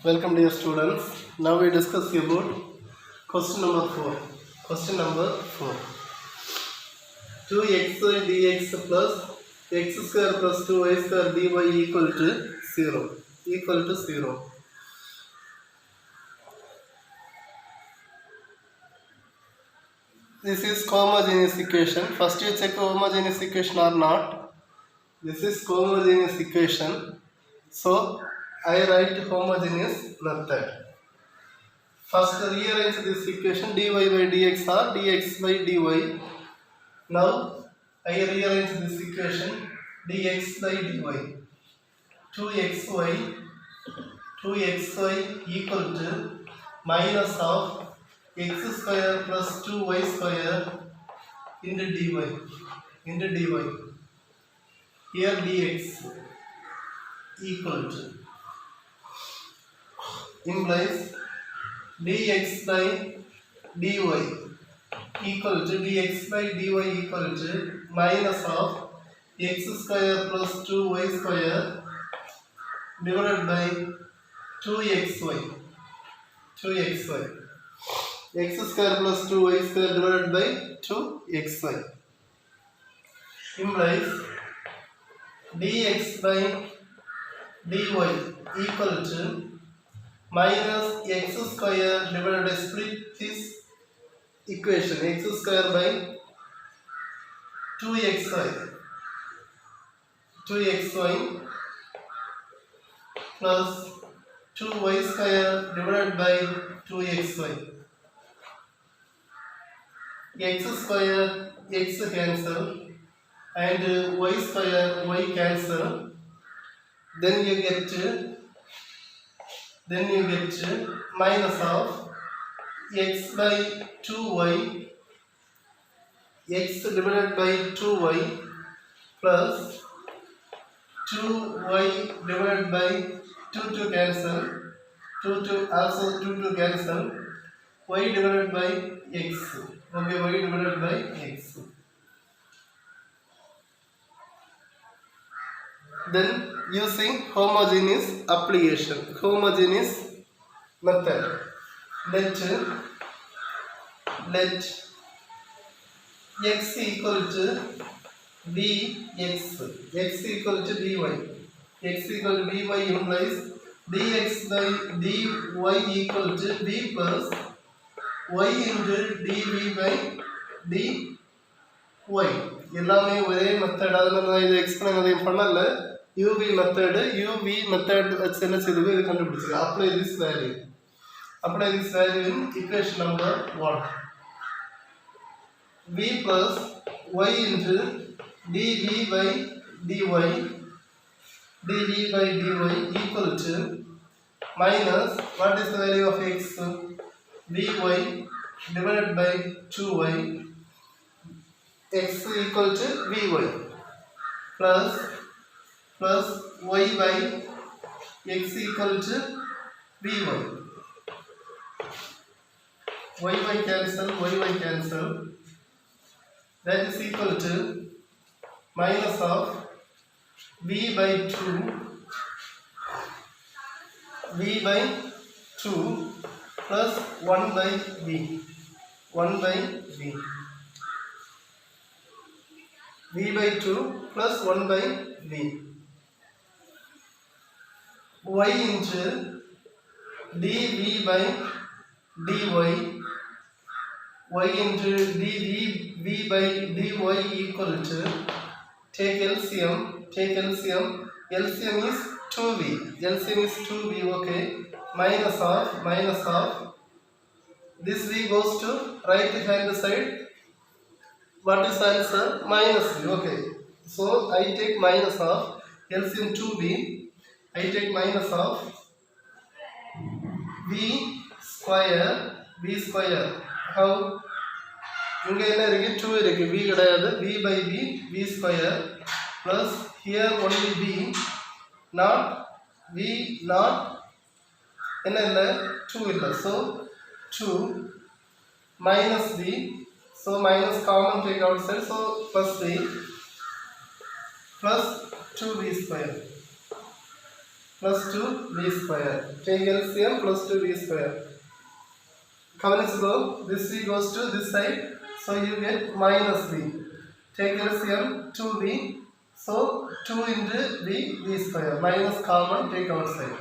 Welcome dear students. Now we discuss about question number 4. Question number 4. 2xy dx plus x square plus 2y square dy equal to 0. Equal to 0. This is homogeneous equation. First you check homogeneous equation or not. This is homogeneous equation. So I write homogeneous method. First rearrange this equation dy by dx or dx by dy. Now I rearrange this equation dx by dy. 2xy equal to minus of x square plus 2y square into dy. Here dx equal to implies dx by dy equal to minus of x square plus 2y square divided by 2xy. X square plus 2y square divided by 2xy implies dx by dy equal to minus x square divided by split this equation x square by 2xy plus 2y square divided by 2xy. X square x cancel and y square y cancel. Then you get minus of x by 2y x divided by 2y plus 2y divided by 2 cancel 2 cancel y divided by x. Okay, y divided by x. Then using homogeneous application, homogeneous method, let x equal to vx, x equal to dy, x equal to dy implies dx by dy equal to v plus y into dv by dy. எல்லாமே ஒரே method. அதனால நான் இதை explain அதையும் பண்ணல. uv method வச்சு என்ன செய்யுது இது கண்டுபிடிச்சது. Apply this value in equation number 1. v plus y into dv by dy equal to minus what is the value of x? vy divided by 2y x equal to vy plus y by x equal to vy. y cancel that is equal to minus of v by 2 plus 1 by v by 2 plus 1 by v. y into dv by dy y into dv by dy equal to take LCM is 2v. Okay, minus of this v goes to right hand side. What is answer? Minus v. Okay, so I take minus of LCM 2v. I take minus of v square. How? இங்க என்ன இருக்கு? 2 இருக்கு, v கிடையாது. v by v square plus here only v not என்ன இல்ல 2 இல்ல. So 2 minus v. So minus common take outside. So plus v plus 2v square. plus 2v square. Take LCM plus 2v square. Go. This v goes to this side, so you get minus v. Take LCM 2v, so 2 into v square. Minus common, take outside.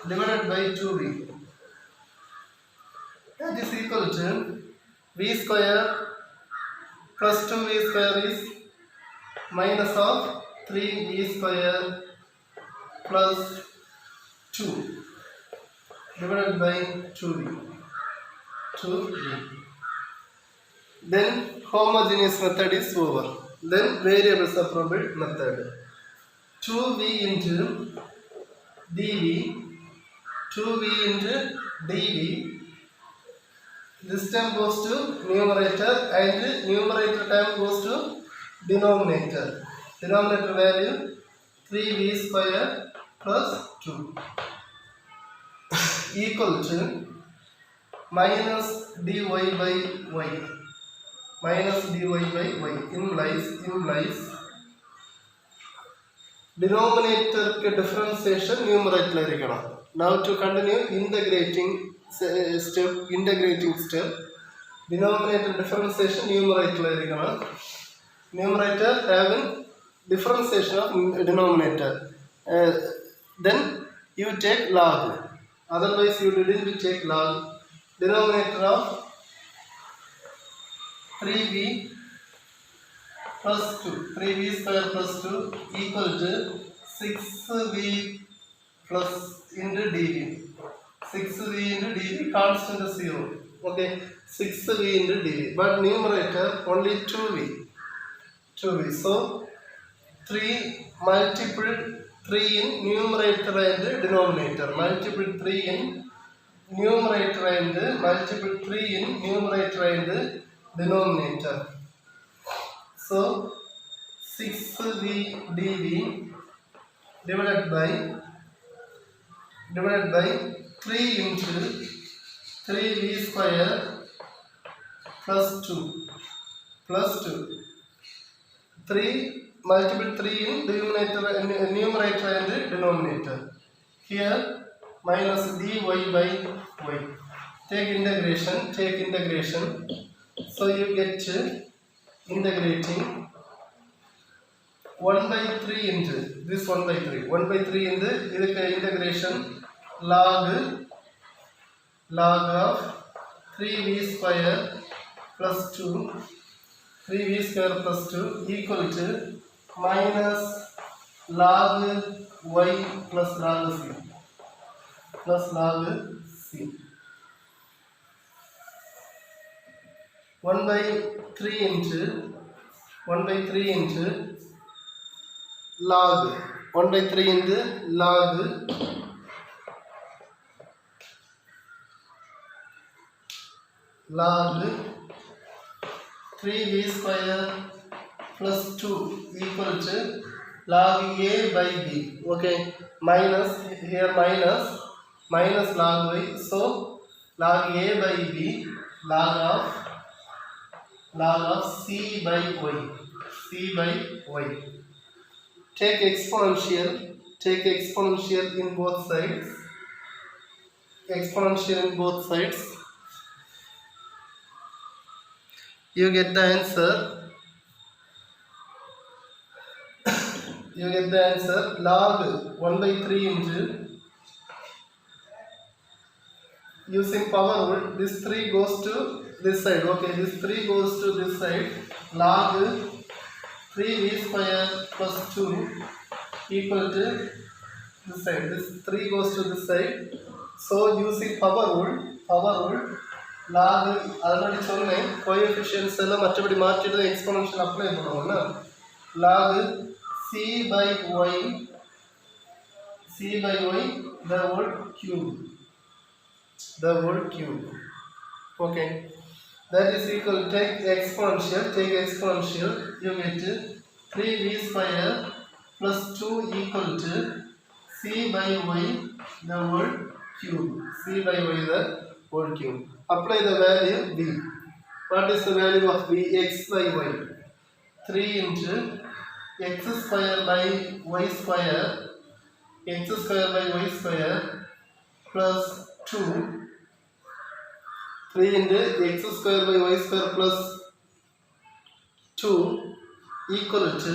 Divided by 2v. That is equal to v square plus 2v square is minus of 3v square plus 2 divided by 2v. Then homogeneous method is over. Then variable separable method. 2v into dv, 2v into dv. This term goes to numerator and numerator term goes to denominator. Denominator value 3v square plus 2 equal to minus dy by y. Minus dy by y implies denominator differentiation numerator. Now to continue integrating step, denominator differentiation numerator. Numerator having differentiation of denominator. Then you take log. Otherwise you didn't take log. Denominator of 3v plus 2, 3v square plus 2 equal to 6v plus into dv. 6v into dv constant is 0. Okay, 6v into dv. But numerator only 2v. So 3 multiple 3 in numerator and denominator. Multiple 3 in numerator and multiple 3 in numerator and denominator. So 6v dv divided by 3 into 3v square plus 2 3 multiple 3 in numerator and denominator. Here minus dy by y. Take integration. So you get integrating 1 by 3 into this 1 by 3. 1 by 3 in the integration log of 3v square plus 2 3v square plus 2 equal to minus log y plus log c 1 by 3 into log 1 by 3 into log 3v square plus 2 equal to log a by b. Okay, minus here minus log y. So log a by b log of c by y. Take exponential in both sides. You get the answer. Log 1 by 3 into, using power rule, this 3 goes to this side. Okay, this 3 goes to this side. Log 3v square plus 2 equal to this side. This 3 goes to this side. So using power rule, log already சொன்னேன் coefficients எல்லாம் மற்றபடி மாற்றிட்டு exponential apply பண்ணுவோம்ல. Log c by y the whole cube. Okay, that is equal to take exponential, you get 3v square plus 2 equal to c by y the whole cube. Apply the value b. What is the value of b? X by y. 3 into x square by y square x square by y square plus 2, 3 into x square by y square plus 2 equal to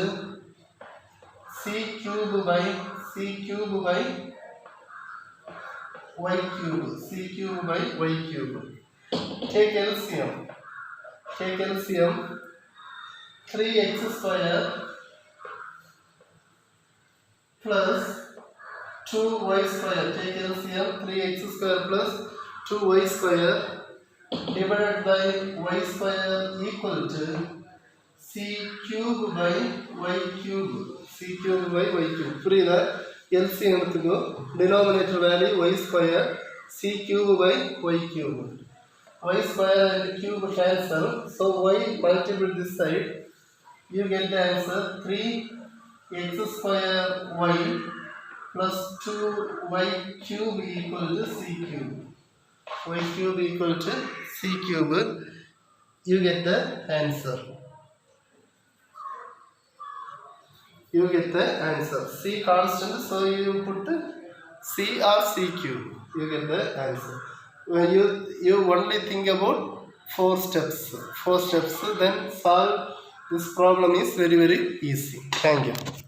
c cube by y cube, c cube by y cube. Take LCM. 3x square plus 2y square. Take LCM. 3x square plus 2y square divided by y square equal to c cube by y cube. c cube by y cube. புரியுதா? LCM எடுத்துக்கோ. Denominator value y square c cube by y cube. Y square and cube cancel. So y multiply this side. You get the answer 3x square y plus 2y cube equal to c cube. Y cube equal to c cube. You get the answer. You get the answer. C constant, so you put c or c cube. You get the answer. When you only think about 4 steps, then solve this problem is very easy. Thank you.